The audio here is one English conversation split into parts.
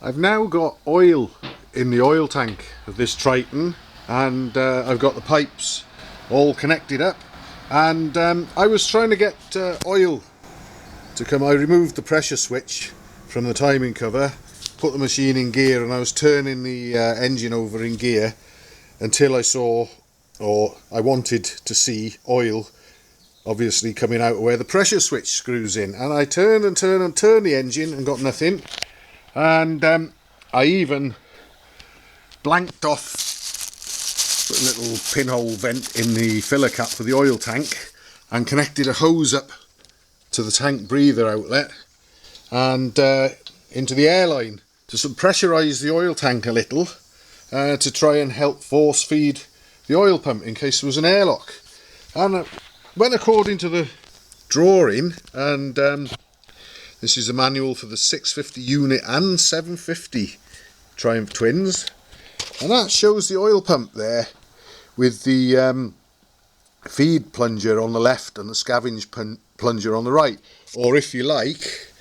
I've now got oil in the oil tank of this Triton, and I've got the pipes all connected up, and I was trying to get oil to come. I removed the pressure switch from the timing cover, put the machine in gear, and I was turning the engine over in gear until I saw, or I wanted to see, oil obviously coming out of where the pressure switch screws in. And I turned and turned and turned the engine and got nothing. And I even blanked off a little pinhole vent in the filler cap for the oil tank and connected a hose up to the tank breather outlet and into the airline to pressurise the oil tank a little to try and help force feed the oil pump in case there was an airlock. And went according to the drawing, and this is a manual for the 650 unit and 750 Triumph Twins, and that shows the oil pump there with the feed plunger on the left and the scavenge plunger on the right, or if you like,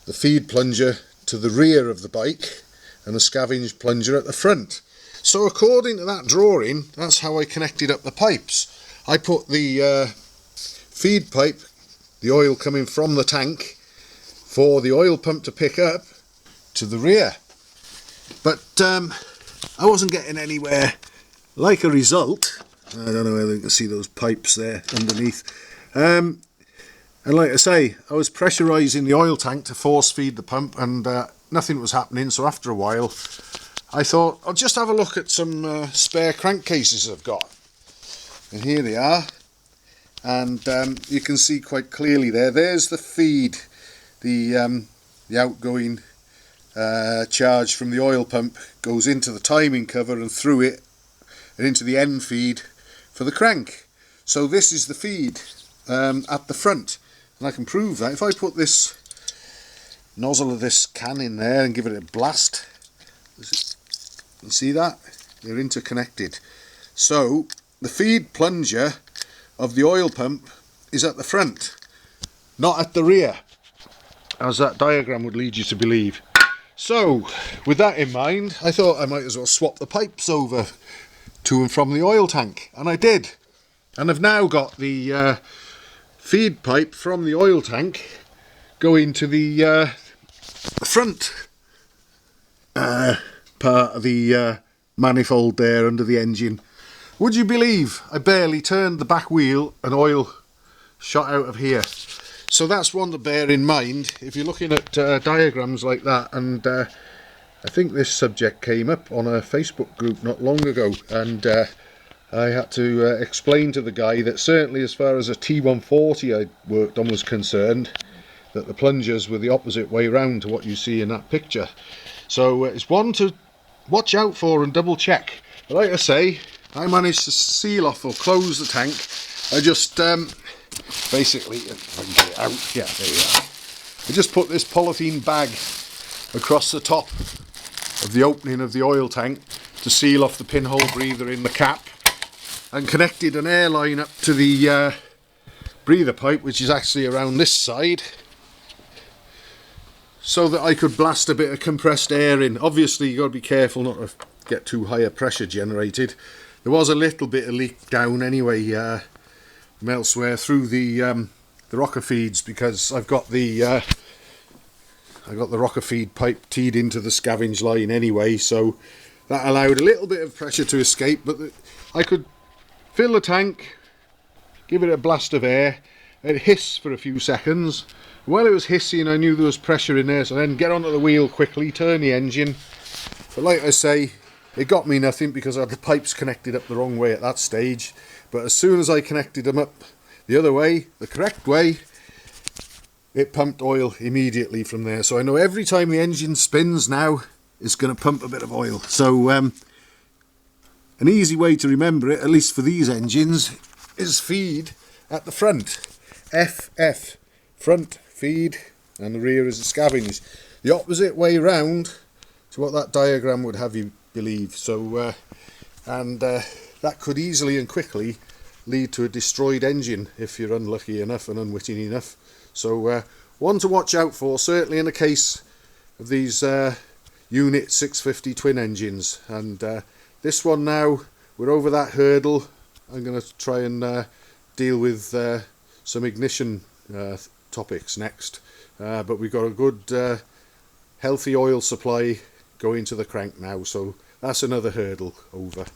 the feed plunger to the rear of the bike and the scavenge plunger at the front. So according to that drawing, that's how I connected up the pipes. I put the feed pipe, the oil coming from the tank, for the oil pump to pick up to the rear. But I wasn't getting anywhere. Like a result, I don't know whether you can see those pipes there underneath. And like I say, I was pressurising the oil tank to force feed the pump, and nothing was happening. So after a while, I thought I'll just have a look at some spare crankcases I've got. And here they are, and you can see quite clearly there's the feed, the outgoing charge from the oil pump goes into the timing cover and through it and into the end feed for the crank. So this is the feed at the front, and I can prove that if I put this nozzle of this can in there and give it a blast. You see that? They're interconnected. So the feed plunger of the oil pump is at the front, not at the rear, as that diagram would lead you to believe. So with that in mind, I thought I might as well swap the pipes over to and from the oil tank, and I did. And I've now got the feed pipe from the oil tank going to the front part of the manifold there under the engine. Would you believe I barely turned the back wheel and oil shot out of here? So that's one to bear in mind if you're looking at diagrams like that. And I think this subject came up on a Facebook group not long ago, and I had to explain to the guy that certainly as far as a T140 I worked on was concerned, that the plungers were the opposite way round to what you see in that picture. So it's one to watch out for and double check. But like I say, I managed to seal off or close the tank. I just basically, if I can get it out, yeah, there we are. I just put this polythene bag across the top of the opening of the oil tank to seal off the pinhole breather in the cap, and connected an air line up to the breather pipe, which is actually around this side, so that I could blast a bit of compressed air in. Obviously you've got to be careful not to get too high a pressure generated. There was a little bit of leak down anyway from elsewhere through the rocker feeds, because I've got the rocker feed pipe teed into the scavenge line anyway, so that allowed a little bit of pressure to escape. But I could fill the tank, give it a blast of air, it hissed for a few seconds. While it was hissing, I knew there was pressure in there, so then get onto the wheel quickly, turn the engine. But like I say, it got me nothing because I had the pipes connected up the wrong way at that stage. But as soon as I connected them up the other way, the correct way, it pumped oil immediately from there. So I know every time the engine spins now, it's going to pump a bit of oil. So an easy way to remember it, at least for these engines, is feed at the front. FF, front feed, and the rear is the scavenge. The opposite way round to what that diagram would have you believe. So that could easily and quickly lead to a destroyed engine if you're unlucky enough and unwitting enough. So one to watch out for, certainly in the case of these unit 650 twin engines, and this one now we're over that hurdle. I'm going to try and deal with some ignition topics next, but we've got a good healthy oil supply going to the crank now, so that's another hurdle over.